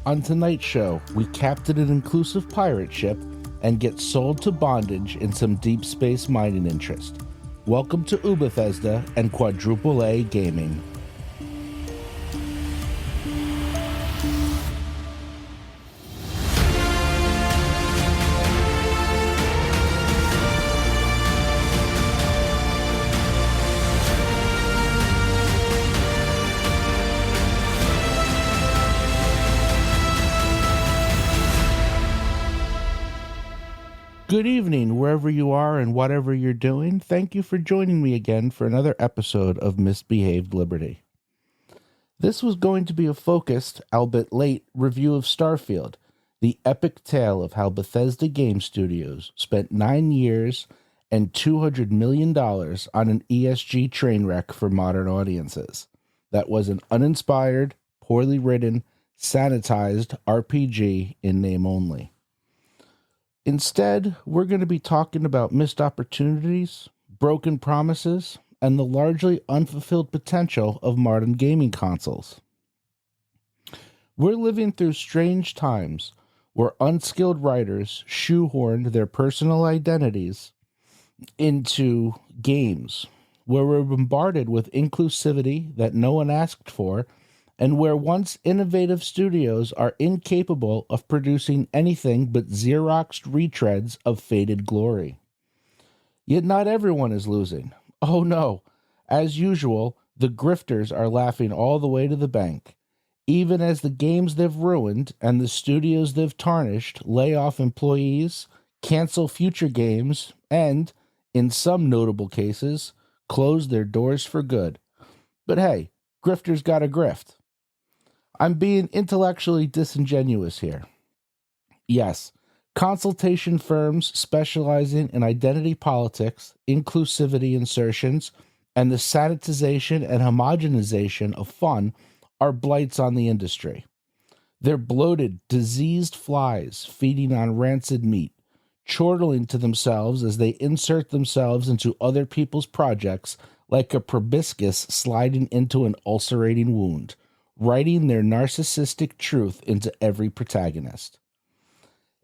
On tonight's show, we captain an inclusive pirate ship and get sold to bondage in some deep space mining interest. Welcome to Ubithesda and Quadruple A Gaming. Good evening, wherever you are and whatever you're doing. Thank you for joining me again for another episode of Misbehaved Liberty. This was going to be a focused, albeit late, review of Starfield, the epic tale of how Bethesda Game Studios spent 9 years and $200 million on an ESG train wreck for modern audiences. That was an uninspired, poorly written, sanitized RPG in name only. Instead, we're going to be talking about missed opportunities, broken promises, and the largely unfulfilled potential of modern gaming consoles. We're living through strange times where unskilled writers shoehorned their personal identities into games, where we're bombarded with inclusivity that no one asked for, and where once innovative studios are incapable of producing anything but Xeroxed retreads of faded glory. Yet not everyone is losing. Oh no, as usual, the grifters are laughing all the way to the bank, even as the games they've ruined and the studios they've tarnished lay off employees, cancel future games, and, in some notable cases, close their doors for good. But hey, grifters gotta grift. I'm being intellectually disingenuous here. Yes, consultation firms specializing in identity politics, inclusivity insertions, and the sanitization and homogenization of fun are blights on the industry. They're bloated, diseased flies feeding on rancid meat, chortling to themselves as they insert themselves into other people's projects like a proboscis sliding into an ulcerating wound, writing their narcissistic truth into every protagonist.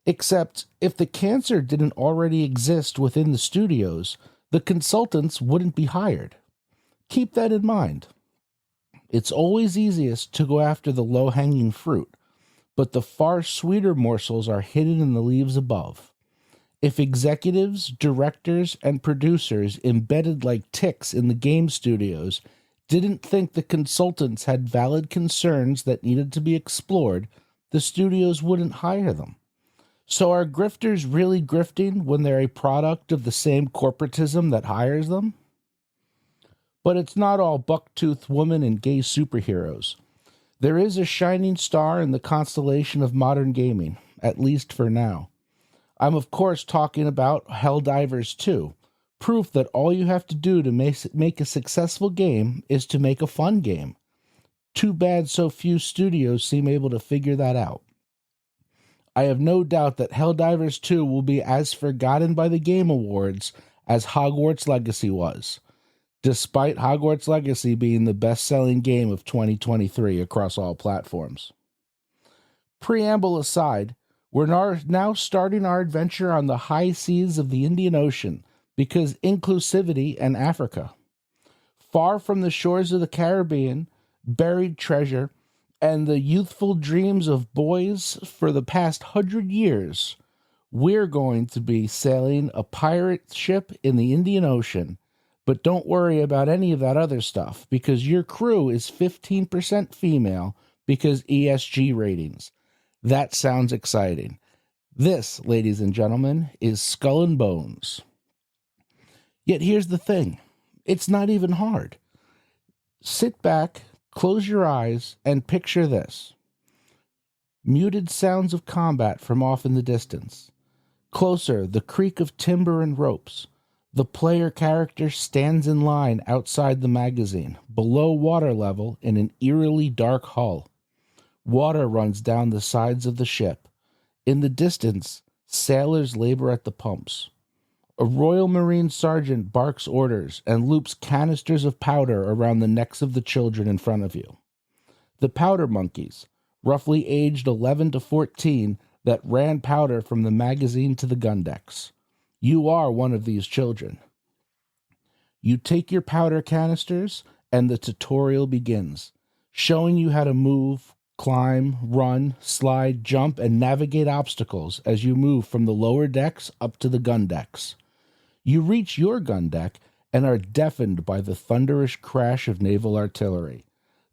Except, if the cancer didn't already exist within the studios, the consultants wouldn't be hired. Keep that in mind. It's always easiest to go after the low-hanging fruit, but the far sweeter morsels are hidden in the leaves above. If executives, directors, and producers embedded like ticks in the game studios didn't think the consultants had valid concerns that needed to be explored, the studios wouldn't hire them. So are grifters really grifting when they're a product of the same corporatism that hires them? But it's not all buck-toothed women and gay superheroes. There is a shining star in the constellation of modern gaming, at least for now. I'm of course talking about Helldivers 2, proof that all you have to do to make a successful game is to make a fun game. Too bad so few studios seem able to figure that out. I have no doubt that Helldivers 2 will be as forgotten by the Game Awards as Hogwarts Legacy was, despite Hogwarts Legacy being the best-selling game of 2023 across all platforms. Preamble aside, we're now starting our adventure on the high seas of the Indian Ocean, because inclusivity and Africa. Far from the shores of the Caribbean, buried treasure, and the youthful dreams of boys for the past 100 years, we're going to be sailing a pirate ship in the Indian Ocean. But don't worry about any of that other stuff, because your crew is 15% female because ESG ratings. That sounds exciting. This, ladies and gentlemen, is Skull and Bones. Yet here's the thing, it's not even hard. Sit back, close your eyes, and picture this. Muted sounds of combat from off in the distance. Closer, the creak of timber and ropes. The player character stands in line outside the magazine, below water level in an eerily dark hull. Water runs down the sides of the ship. In the distance, sailors labor at the pumps. A Royal Marine sergeant barks orders and loops canisters of powder around the necks of the children in front of you. The powder monkeys, roughly aged 11 to 14, that ran powder from the magazine to the gun decks. You are one of these children. You take your powder canisters, and the tutorial begins, showing you how to move, climb, run, slide, jump, and navigate obstacles as you move from the lower decks up to the gun decks. You reach your gun deck and are deafened by the thunderous crash of naval artillery.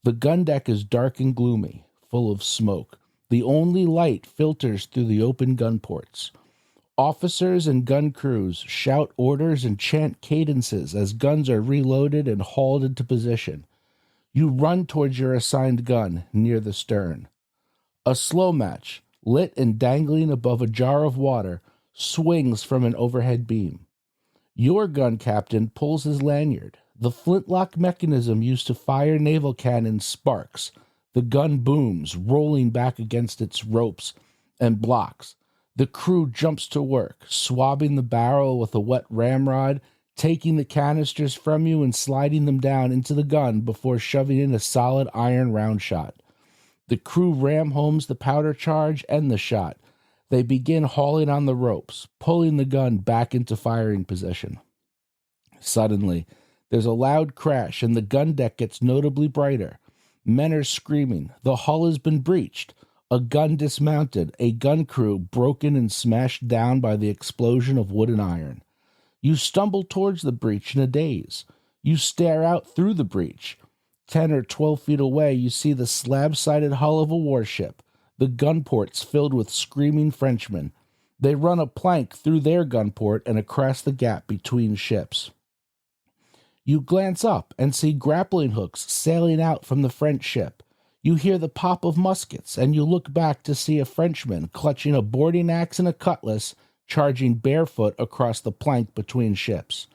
The gun deck is dark and gloomy, full of smoke. The only light filters through the open gun ports. Officers and gun crews shout orders and chant cadences as guns are reloaded and hauled into position. You run towards your assigned gun near the stern. A slow match, lit and dangling above a jar of water, swings from an overhead beam. Your gun captain pulls his lanyard. The flintlock mechanism used to fire naval cannons sparks. The gun booms, rolling back against its ropes and blocks. The crew jumps to work, swabbing the barrel with a wet ramrod, taking the canisters from you and sliding them down into the gun before shoving in a solid iron round shot. The crew ram homes the powder charge and the shot. They begin hauling on the ropes, pulling the gun back into firing position. Suddenly, there's a loud crash and the gun deck gets notably brighter. Men are screaming. The hull has been breached. A gun dismounted, a gun crew broken and smashed down by the explosion of wood and iron. You stumble towards the breach in a daze. You stare out through the breach. 10 or 12 feet away, you see the slab-sided hull of a warship, the gun ports filled with screaming Frenchmen. They run a plank through their gun port and across the gap between ships. You glance up and see grappling hooks sailing out from the French ship. You hear the pop of muskets, and you look back to see a Frenchman clutching a boarding axe and a cutlass, charging barefoot across the plank between ships.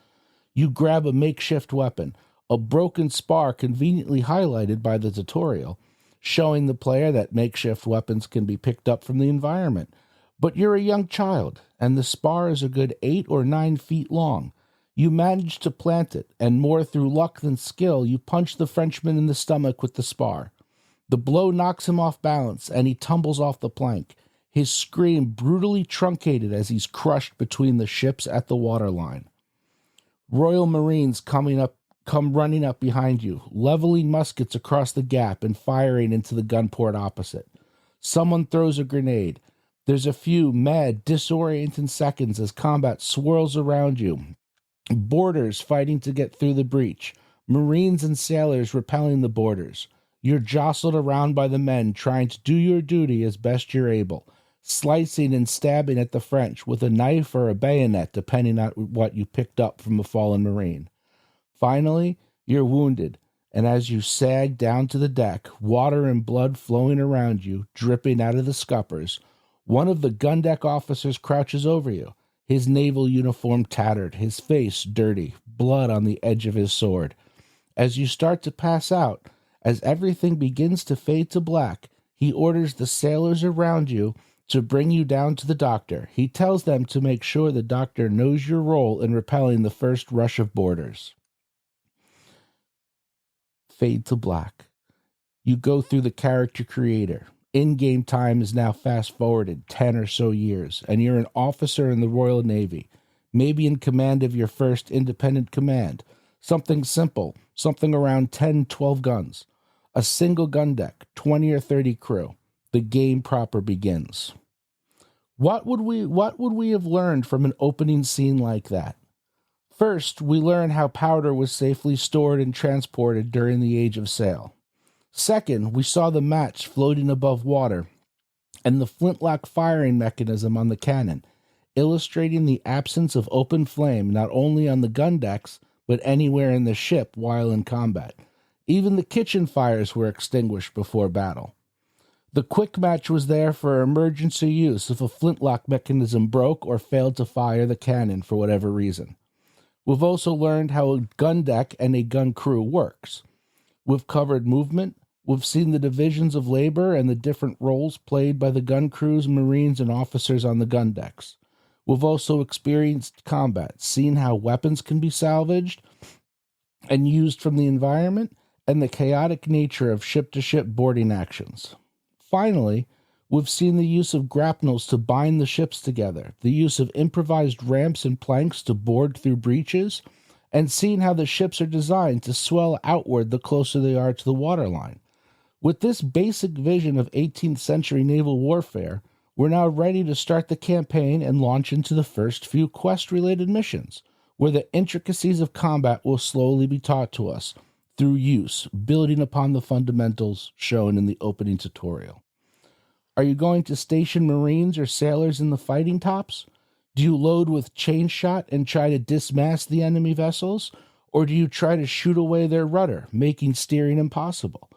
You grab a makeshift weapon, a broken spar conveniently highlighted by the tutorial, showing the player that makeshift weapons can be picked up from the environment. But you're a young child, and the spar is a good 8 or 9 feet long. You manage to plant it, and more through luck than skill, you punch the Frenchman in the stomach with the spar. The blow knocks him off balance, and he tumbles off the plank, his scream brutally truncated as he's crushed between the ships at the waterline. Royal Marines come running up behind you, leveling muskets across the gap and firing into the gun port opposite. Someone throws a grenade. There's a few mad, disorienting seconds as combat swirls around you. Boarders fighting to get through the breach. Marines and sailors repelling the boarders. You're jostled around by the men trying to do your duty as best you're able, slicing and stabbing at the French with a knife or a bayonet depending on what you picked up from a fallen Marine. Finally, you're wounded, and as you sag down to the deck, water and blood flowing around you, dripping out of the scuppers, one of the gun deck officers crouches over you, his naval uniform tattered, his face dirty, blood on the edge of his sword. As you start to pass out, as everything begins to fade to black, he orders the sailors around you to bring you down to the doctor. He tells them to make sure the doctor knows your role in repelling the first rush of boarders. Fade to black. You go through the character creator. In-game time is now fast-forwarded 10 or so years, and you're an officer in the Royal Navy, maybe in command of your first independent command. Something simple, something around 10, 12 guns. A single gun deck, 20 or 30 crew. The game proper begins. What would we have learned from an opening scene like that? First, we learn how powder was safely stored and transported during the Age of Sail. Second, we saw the match floating above water and the flintlock firing mechanism on the cannon, illustrating the absence of open flame not only on the gun decks, but anywhere in the ship while in combat. Even the kitchen fires were extinguished before battle. The quick match was there for emergency use if a flintlock mechanism broke or failed to fire the cannon for whatever reason. We've also learned how a gun deck and a gun crew works. We've covered movement. We've seen the divisions of labor and the different roles played by the gun crews, Marines, and officers on the gun decks. We've also experienced combat, seen how weapons can be salvaged and used from the environment, and the chaotic nature of ship-to-ship boarding actions. Finally, we've seen the use of grapnels to bind the ships together, the use of improvised ramps and planks to board through breaches, and seen how the ships are designed to swell outward the closer they are to the waterline. With this basic vision of 18th century naval warfare, we're now ready to start the campaign and launch into the first few quest-related missions, where the intricacies of combat will slowly be taught to us through use, building upon the fundamentals shown in the opening tutorial. Are you going to station Marines or sailors in the fighting tops? Do you load with chain shot and try to dismast the enemy vessels? Or do you try to shoot away their rudder, making steering impossible?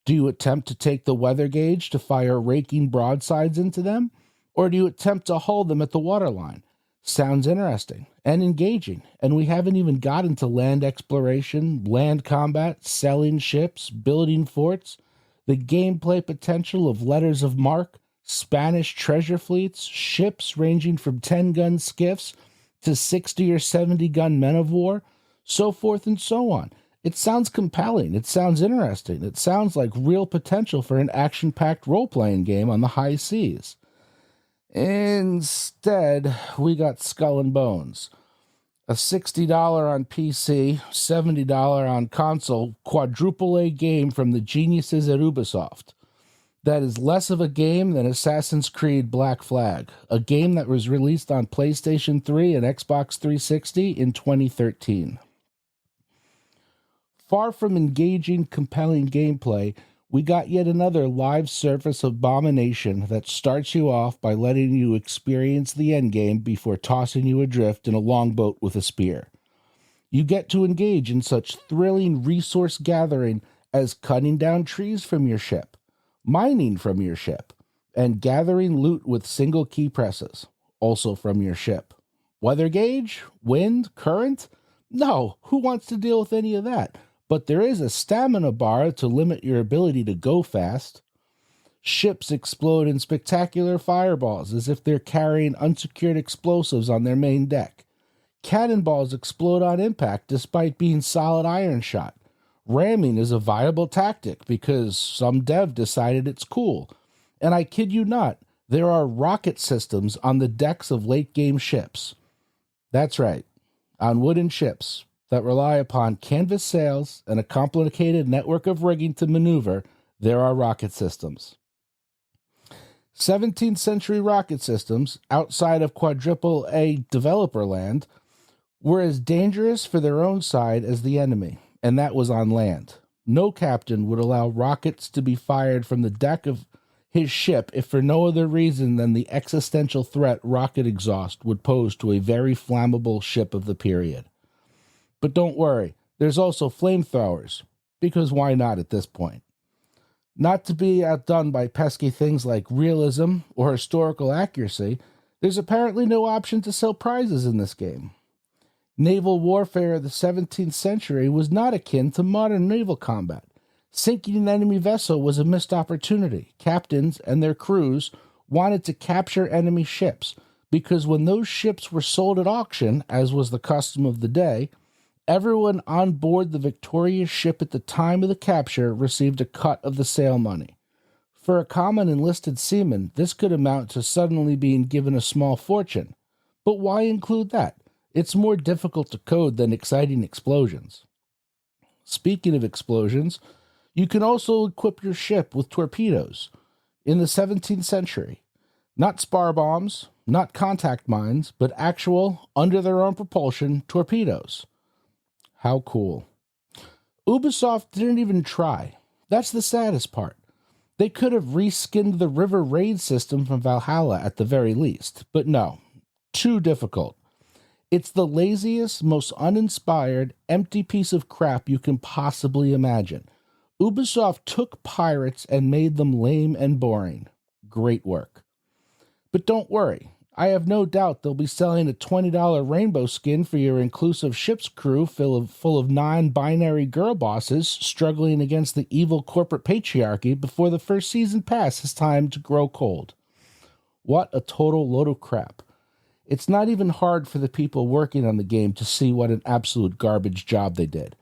Do you attempt to take the weather gauge to fire raking broadsides into them? Or do you attempt to hull them at the waterline? Sounds interesting and engaging, and we haven't even gotten to land exploration, land combat, selling ships, building forts, the gameplay potential of letters of marque, Spanish treasure fleets, ships ranging from 10-gun skiffs to 60 or 70-gun men of war, so forth and so on. It sounds compelling. It sounds interesting. It sounds like real potential for an action-packed role-playing game on the high seas. Instead, we got Skull and Bones, a $60 on PC, $70 on console, quadruple A game from the geniuses at Ubisoft. That is less of a game than Assassin's Creed Black Flag, a game that was released on PlayStation 3 and Xbox 360 in 2013. Far from engaging, compelling gameplay, we got yet another live surface abomination that starts you off by letting you experience the endgame before tossing you adrift in a longboat with a spear. You get to engage in such thrilling resource gathering as cutting down trees from your ship, mining from your ship, and gathering loot with single key presses, also from your ship. Weather gauge? Wind? Current? No, who wants to deal with any of that? But there is a stamina bar to limit your ability to go fast. Ships explode in spectacular fireballs as if they're carrying unsecured explosives on their main deck. Cannonballs explode on impact despite being solid iron shot. Ramming is a viable tactic because some dev decided it's cool. And I kid you not, there are rocket systems on the decks of late-game ships. That's right, on wooden ships that rely upon canvas sails and a complicated network of rigging to maneuver, there are rocket systems. 17th century rocket systems, outside of quadruple A developer land, were as dangerous for their own side as the enemy, and that was on land. No captain would allow rockets to be fired from the deck of his ship if for no other reason than the existential threat rocket exhaust would pose to a very flammable ship of the period. But don't worry, there's also flamethrowers, because why not at this point? Not to be outdone by pesky things like realism or historical accuracy, there's apparently no option to sell prizes in this game. Naval warfare of the 17th century was not akin to modern naval combat. Sinking an enemy vessel was a missed opportunity. Captains and their crews wanted to capture enemy ships, because when those ships were sold at auction, as was the custom of the day, everyone on board the victorious ship at the time of the capture received a cut of the sale money. For a common enlisted seaman, this could amount to suddenly being given a small fortune. But why include that? It's more difficult to code than exciting explosions. Speaking of explosions, you can also equip your ship with torpedoes. In the 17th century, not spar bombs, not contact mines, but actual, under their own propulsion, torpedoes. How cool. Ubisoft didn't even try. That's the saddest part. They could have reskinned the river raid system from Valhalla at the very least, but no, too difficult. It's the laziest, most uninspired, empty piece of crap you can possibly imagine. Ubisoft took pirates and made them lame and boring. Great work. But don't worry. I have no doubt they'll be selling a $20 rainbow skin for your inclusive ship's crew full of non-binary girl bosses struggling against the evil corporate patriarchy before the first season pass has time to grow cold. What a total load of crap. It's not even hard for the people working on the game to see what an absolute garbage job they did.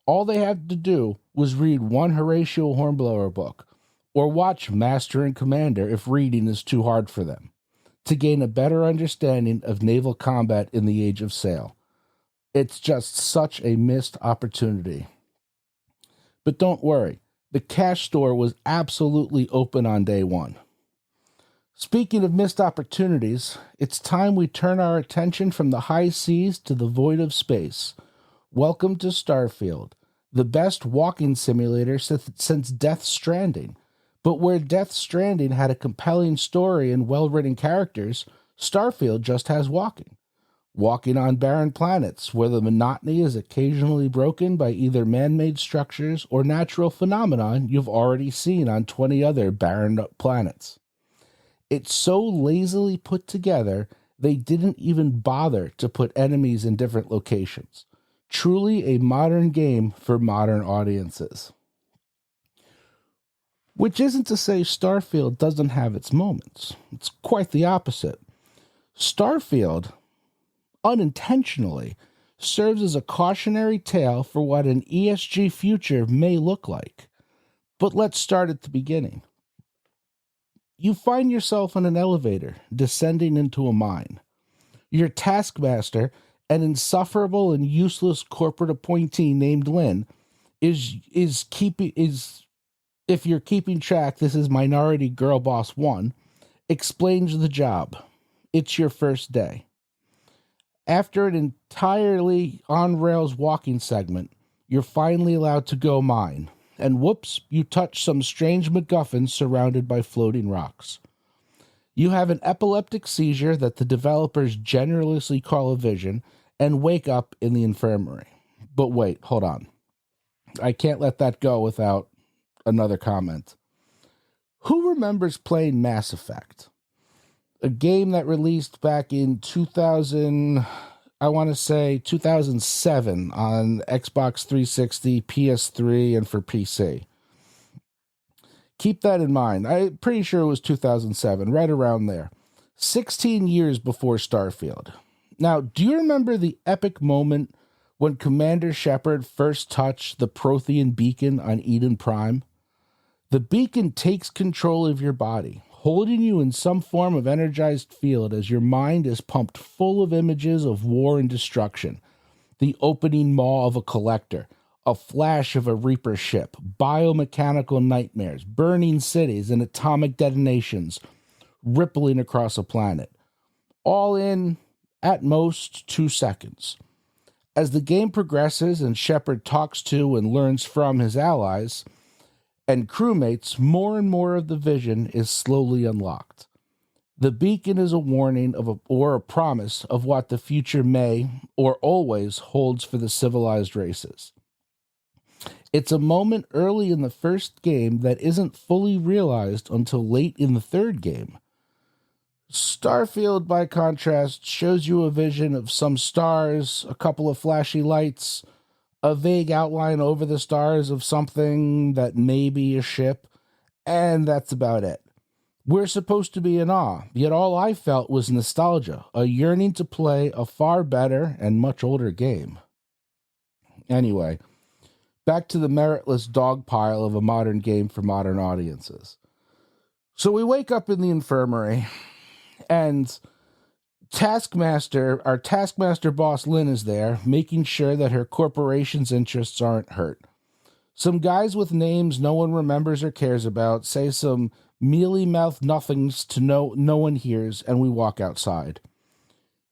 All they had to do was read one Horatio Hornblower book, or watch Master and Commander if reading is too hard for them, to gain a better understanding of naval combat in the Age of Sail. It's just such a missed opportunity. But don't worry, the cash store was absolutely open on day one. Speaking of missed opportunities, it's time we turn our attention from the high seas to the void of space. Welcome to Starfield, the best walking simulator since Death Stranding. But where Death Stranding had a compelling story and well-written characters, Starfield just has walking. Walking on barren planets where the monotony is occasionally broken by either man-made structures or natural phenomenon you've already seen on 20 other barren planets. It's so lazily put together, they didn't even bother to put enemies in different locations. Truly a modern game for modern audiences. Which isn't to say Starfield doesn't have its moments. It's quite the opposite. Starfield, unintentionally, serves as a cautionary tale for what an ESG future may look like. But let's start at the beginning. You find yourself in an elevator, descending into a mine. Your taskmaster, an insufferable and useless corporate appointee named Lynn, is if you're keeping track, this is Minority Girl Boss 1, explains the job. It's your first day. After an entirely on-rails walking segment, you're finally allowed to go mine. And whoops, you touch some strange MacGuffin surrounded by floating rocks. You have an epileptic seizure that the developers generously call a vision and wake up in the infirmary. But wait, hold on. I can't let that go without another comment. Who remembers playing Mass Effect? A game that released back in 2007 on Xbox 360, PS3, and for PC. Keep that in mind. I'm pretty sure it was 2007, right around there. 16 years before Starfield. Now, do you remember the epic moment when Commander Shepard first touched the Prothean beacon on Eden Prime? The beacon takes control of your body, holding you in some form of energized field as your mind is pumped full of images of war and destruction. The opening maw of a collector, a flash of a Reaper ship, biomechanical nightmares, burning cities, and atomic detonations rippling across a planet. All in, at most, 2 seconds. As the game progresses and Shepard talks to and learns from his allies and crewmates, more and more of the vision is slowly unlocked. The beacon is a warning or a promise of what the future may, or always, holds for the civilized races. It's a moment early in the first game that isn't fully realized until late in the third game. Starfield, by contrast, shows you a vision of some stars, a couple of flashy lights, a vague outline over the stars of something that may be a ship, and that's about it. We're supposed to be in awe, yet all I felt was nostalgia, a yearning to play a far better and much older game. Anyway, back to the meritless dog pile of a modern game for modern audiences. So we wake up in the infirmary, and our taskmaster boss Lynn is there, making sure that her corporation's interests aren't hurt. Some guys with names no one remembers or cares about say some mealy-mouthed nothings to no one hears, and we walk outside.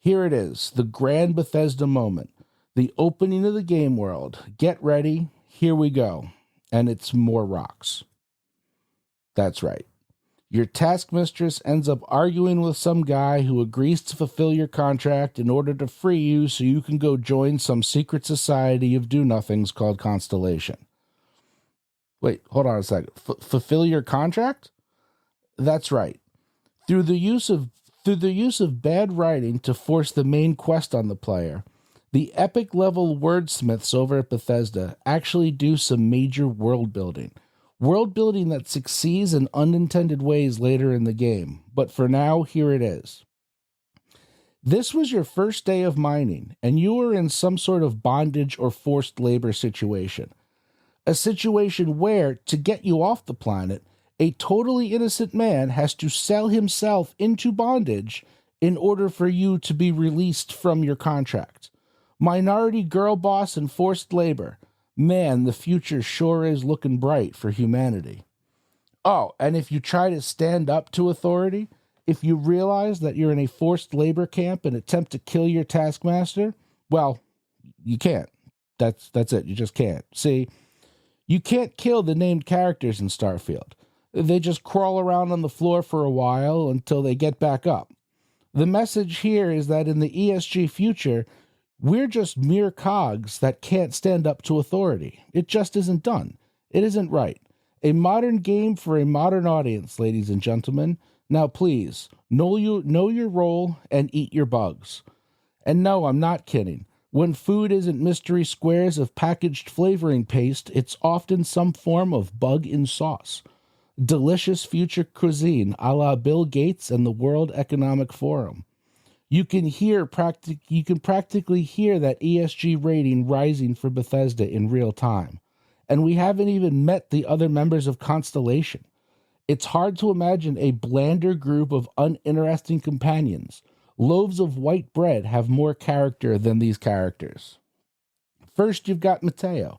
Here it is, the grand Ubithesda moment, the opening of the game world. Get ready, here we go. And it's more rocks. That's right. Your taskmistress ends up arguing with some guy who agrees to fulfill your contract in order to free you so you can go join some secret society of do-nothings called Constellation. Wait, hold on a second. Fulfill your contract? That's right. Through the use of bad writing to force the main quest on the player, the epic-level wordsmiths over at Bethesda actually do some major world building. World building that succeeds in unintended ways later in the game, but for now, here it is. This was your first day of mining, and you were in some sort of bondage or forced labor situation. A situation where, to get you off the planet, A totally innocent man has to sell himself into bondage in order for you to be released from your contract. Minority girl boss and forced labor. Man, the future sure is looking bright for humanity. Oh, and if you try to stand up to authority, if you realize that you're in a forced labor camp and attempt to kill your taskmaster, well, you can't. That's it. You just can't. See, you can't kill the named characters in Starfield. They just crawl around on the floor for a while until they get back up. The message here is that in the ESG future, we're just mere cogs that can't stand up to authority. It just isn't done. It isn't right. A modern game for a modern audience, ladies and gentlemen. Now, please, know your role and eat your bugs. And no, I'm not kidding. When food isn't mystery squares of packaged flavoring paste, it's often some form of bug in sauce. Delicious future cuisine a la Bill Gates and the World Economic Forum. You can practically hear that ESG rating rising for Bethesda in real time. And we haven't even met the other members of Constellation. It's hard to imagine a blander group of uninteresting companions. Loaves of white bread have more character than these characters. First, you've got Mateo,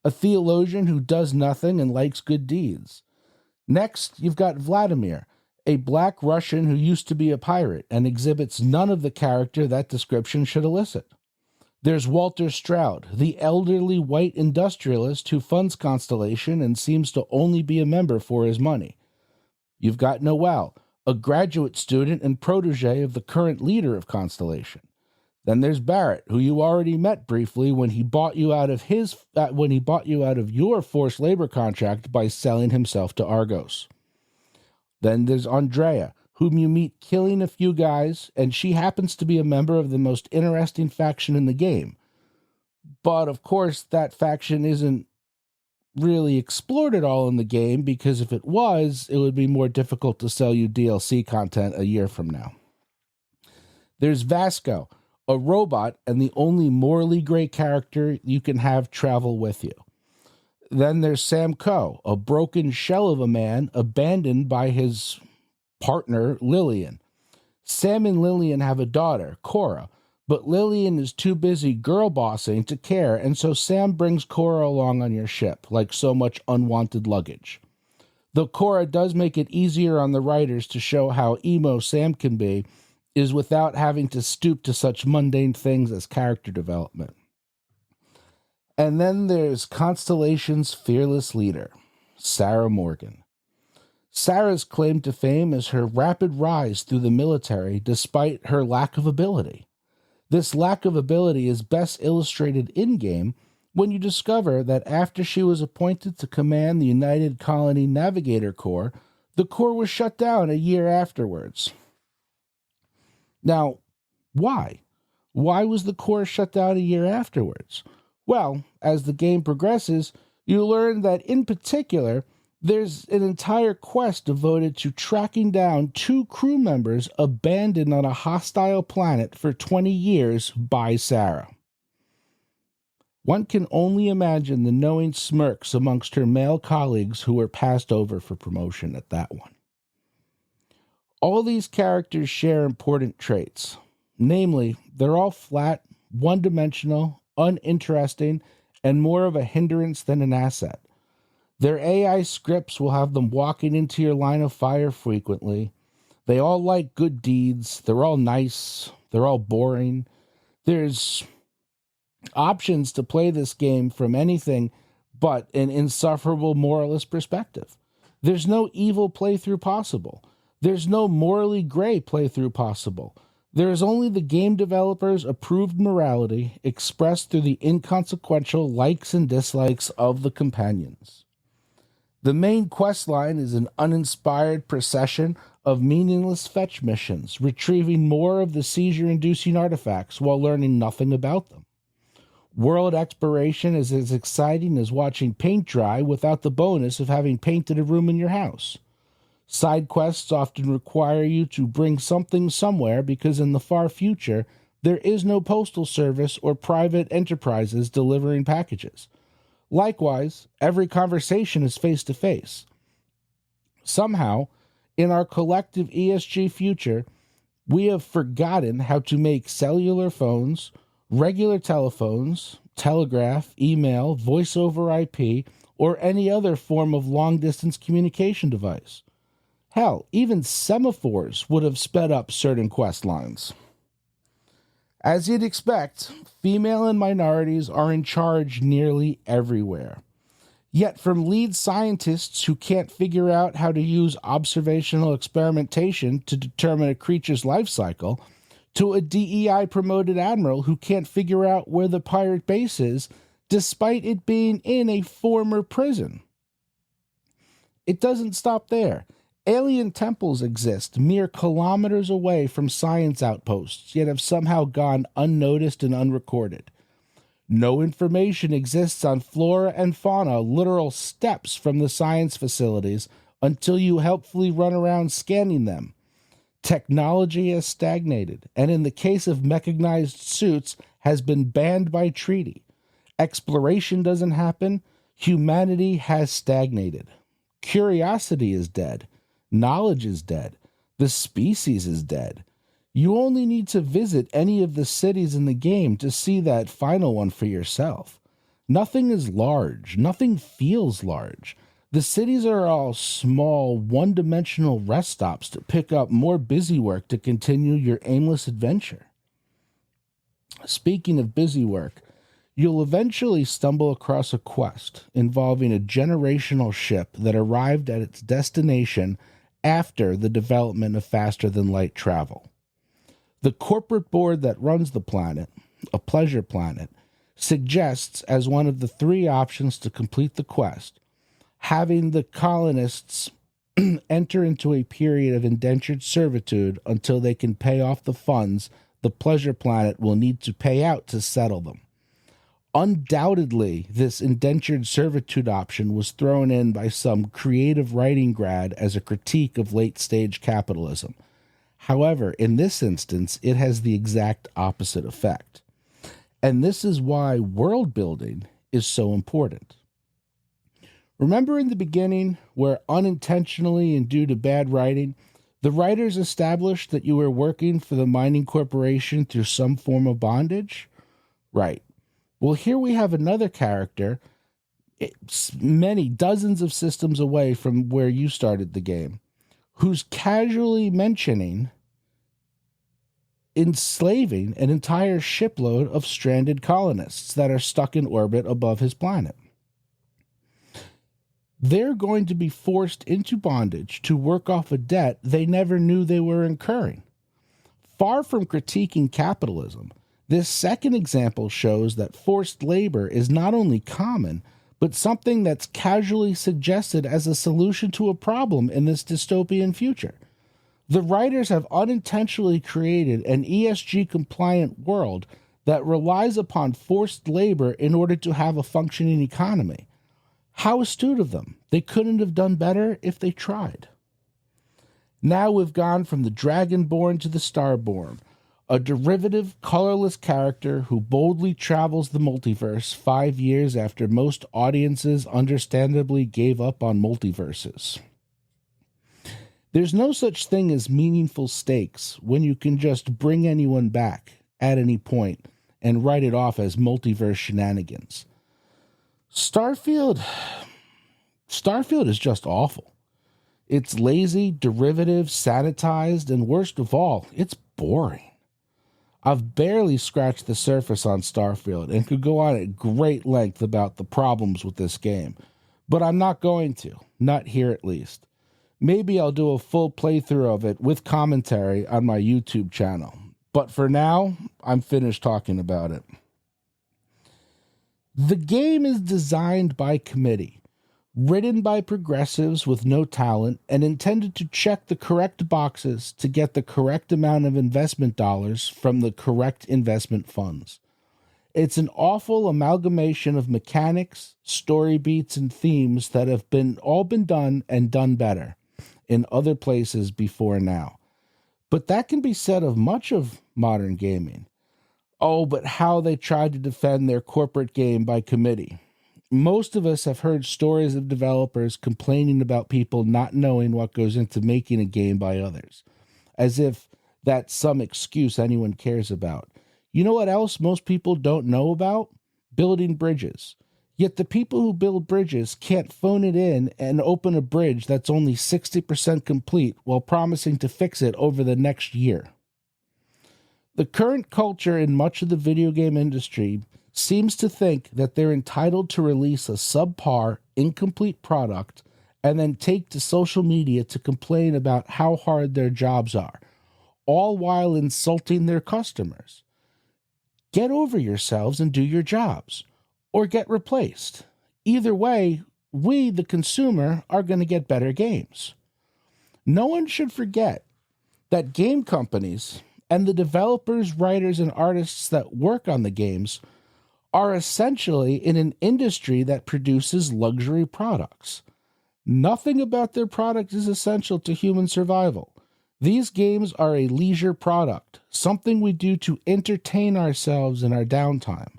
a theologian who does nothing and likes good deeds. Next, you've got Vladimir, a black Russian who used to be a pirate and exhibits none of the character that description should elicit. There's Walter Stroud, the elderly white industrialist who funds Constellation and seems to only be a member for his money. You've got Noel, a graduate student and protege of the current leader of Constellation. Then there's Barrett, who you already met briefly when he bought you out of your forced labor contract by selling himself to Argos. Then there's Andrea, whom you meet killing a few guys, and she happens to be a member of the most interesting faction in the game. But of course, that faction isn't really explored at all in the game, because if it was, it would be more difficult to sell you DLC content a year from now. There's Vasco, a robot and the only morally gray character you can have travel with you. Then there's Sam Coe, a broken shell of a man abandoned by his partner, Lillian. Sam and Lillian have a daughter, Cora, but Lillian is too busy girl bossing to care, and so Sam brings Cora along on your ship, like so much unwanted luggage. Though Cora does make it easier on the writers to show how emo Sam can be, is without having to stoop to such mundane things as character development. And then there's Constellation's fearless leader, Sarah Morgan. Sarah's claim to fame is her rapid rise through the military despite her lack of ability. This lack of ability is best illustrated in-game when you discover that after she was appointed to command the United Colony Navigator Corps, the Corps was shut down a year afterwards. Now, why? Why was the Corps shut down a year afterwards? Well, as the game progresses, you learn that in particular, there's an entire quest devoted to tracking down 2 crew members abandoned on a hostile planet for 20 years by Sarah. One can only imagine the knowing smirks amongst her male colleagues who were passed over for promotion at that one. All these characters share important traits. Namely, they're all flat, one-dimensional, uninteresting, and more of a hindrance than an asset. Their AI scripts will have them walking into your line of fire frequently. They all like good deeds. They're all nice. They're all boring. There's options to play this game from anything but an insufferable moralist perspective. There's no evil playthrough possible. There's no morally gray playthrough possible. There is only the game developer's approved morality expressed through the inconsequential likes and dislikes of the companions. The main quest line is an uninspired procession of meaningless fetch missions, retrieving more of the seizure-inducing artifacts while learning nothing about them. World exploration is as exciting as watching paint dry without the bonus of having painted a room in your house. Side quests often require you to bring something somewhere because in the far future, there is no postal service or private enterprises delivering packages. Likewise, every conversation is face-to-face. Somehow, in our collective ESG future, we have forgotten how to make cellular phones, regular telephones, telegraph, email, voice over IP, or any other form of long-distance communication device. Hell, even semaphores would have sped up certain quest lines. As you'd expect, female and minorities are in charge nearly everywhere. Yet from lead scientists who can't figure out how to use observational experimentation to determine a creature's life cycle, to a DEI-promoted admiral who can't figure out where the pirate base is, despite it being in a former prison. It doesn't stop there. Alien temples exist mere kilometers away from science outposts, yet have somehow gone unnoticed and unrecorded. No information exists on flora and fauna, literal steps from the science facilities, until you helpfully run around scanning them. Technology has stagnated, and in the case of mechanized suits, has been banned by treaty. Exploration doesn't happen. Humanity has stagnated. Curiosity is dead. Knowledge is dead. The species is dead. You only need to visit any of the cities in the game to see that final one for yourself. Nothing is large. Nothing feels large. The cities are all small, one-dimensional rest stops to pick up more busy work to continue your aimless adventure. Speaking of busy work, you'll eventually stumble across a quest involving a generational ship that arrived at its destination after the development of faster-than-light travel. The corporate board that runs the planet, a pleasure planet, suggests as one of the 3 options to complete the quest, having the colonists enter into a period of indentured servitude until they can pay off the funds the pleasure planet will need to pay out to settle them. Undoubtedly, this indentured servitude option was thrown in by some creative writing grad as a critique of late-stage capitalism. However, in this instance, it has the exact opposite effect. And this is why world building is so important. Remember in the beginning, where unintentionally and due to bad writing, the writers established that you were working for the mining corporation through some form of bondage? Right. Well, here we have another character, many dozens of systems away from where you started the game, who's casually mentioning enslaving an entire shipload of stranded colonists that are stuck in orbit above his planet. They're going to be forced into bondage to work off a debt they never knew they were incurring. Far from critiquing capitalism, this second example shows that forced labor is not only common, but something that's casually suggested as a solution to a problem in this dystopian future. The writers have unintentionally created an ESG-compliant world that relies upon forced labor in order to have a functioning economy. How astute of them. They couldn't have done better if they tried. Now we've gone from the Dragonborn to the Starborn, a derivative, colorless character who boldly travels the multiverse 5 years after most audiences understandably gave up on multiverses. There's no such thing as meaningful stakes when you can just bring anyone back at any point and write it off as multiverse shenanigans. Starfield is just awful. It's lazy, derivative, sanitized, and worst of all, it's boring. I've barely scratched the surface on Starfield and could go on at great length about the problems with this game, but I'm not going to, not here at least. Maybe I'll do a full playthrough of it with commentary on my YouTube channel, but for now, I'm finished talking about it. The game is designed by committee, written by progressives with no talent, and intended to check the correct boxes to get the correct amount of investment dollars from the correct investment funds. It's an awful amalgamation of mechanics, story beats, and themes that have all been done and done better in other places before now. But that can be said of much of modern gaming. Oh, but how they tried to defend their corporate game by committee. Most of us have heard stories of developers complaining about people not knowing what goes into making a game by others, as if that's some excuse anyone cares about. You know what else most people don't know about? Building bridges. Yet the people who build bridges can't phone it in and open a bridge that's only 60% complete while promising to fix it over the next year. The current culture in much of the video game industry seems to think that they're entitled to release a subpar, incomplete product and then take to social media to complain about how hard their jobs are, all while insulting their customers. Get over yourselves and do your jobs, or get replaced. Either way, we, the consumer, are going to get better games. No one should forget that game companies and the developers, writers, and artists that work on the games are essentially in an industry that produces luxury products. Nothing about their product is essential to human survival. These games are a leisure product, something we do to entertain ourselves in our downtime.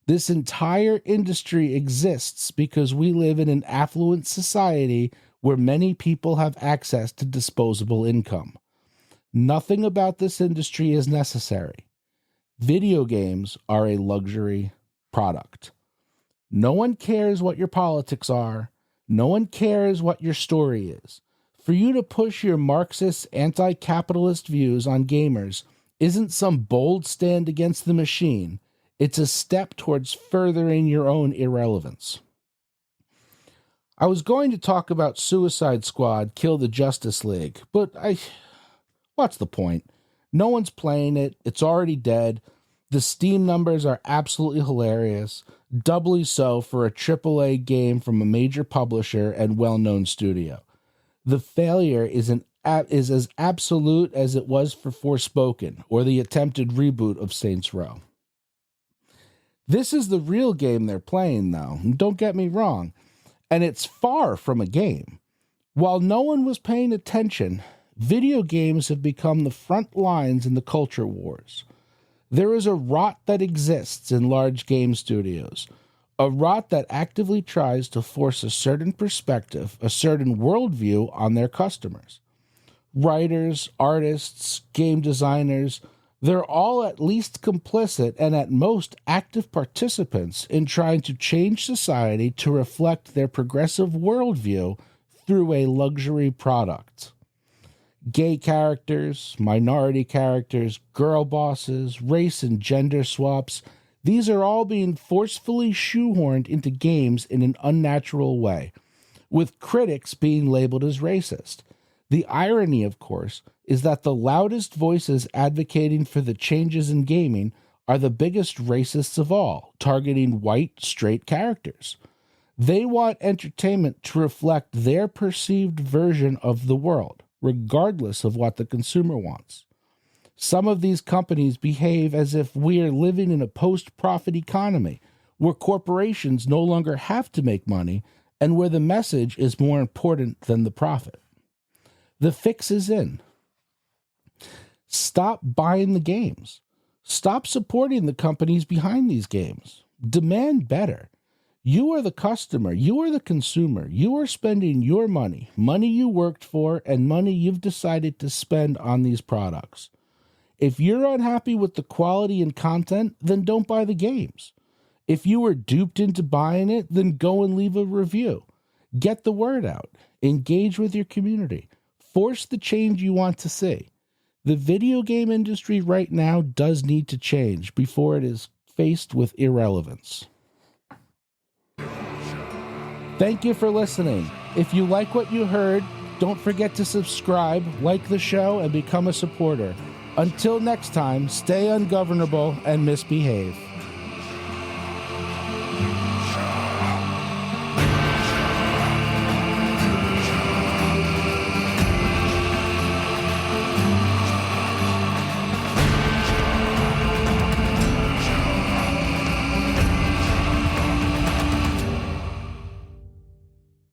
This entire industry exists because we live in an affluent society where many people have access to disposable income. Nothing about this industry is necessary. Video games are a luxury product. No one cares what your politics are. No one cares what your story is. For you to push your Marxist, anti-capitalist views on gamers isn't some bold stand against the machine. It's a step towards furthering your own irrelevance. I was going to talk about Suicide Squad Kill the Justice League, but what's the point? No one's playing it. It's already dead. The Steam numbers are absolutely hilarious, doubly so for a AAA game from a major publisher and well-known studio. The failure is as absolute as it was for Forspoken or the attempted reboot of Saints Row. This is the real game they're playing, though. Don't get me wrong. And it's far from a game. While no one was paying attention, video games have become the front lines in the culture wars. There is a rot that exists in large game studios, a rot that actively tries to force a certain perspective, a certain worldview on their customers. Writers, artists, game designers, they're all at least complicit and at most active participants in trying to change society to reflect their progressive worldview through a luxury product. Gay characters, minority characters, girl bosses, race and gender swaps, these are all being forcefully shoehorned into games in an unnatural way, with critics being labeled as racist. The irony, of course, is that the loudest voices advocating for the changes in gaming are the biggest racists of all, targeting white, straight characters. They want entertainment to reflect their perceived version of the world, regardless of what the consumer wants. Some of these companies behave as if we are living in a post-profit economy, where corporations no longer have to make money and where the message is more important than the profit. The fix is in. Stop buying the games. Stop supporting the companies behind these games. Demand better. You are the customer. You are the consumer. You are spending your money you worked for, and money you've decided to spend on these products. If you're unhappy with the quality and content, then don't buy the games. If you were duped into buying it, then go and leave a review. Get the word out. Engage with your community. Force the change you want to see. The video game industry right now does need to change before it is faced with irrelevance. Thank you for listening. If you like what you heard, don't forget to subscribe, like the show, and become a supporter. Until next time, stay ungovernable and misbehave.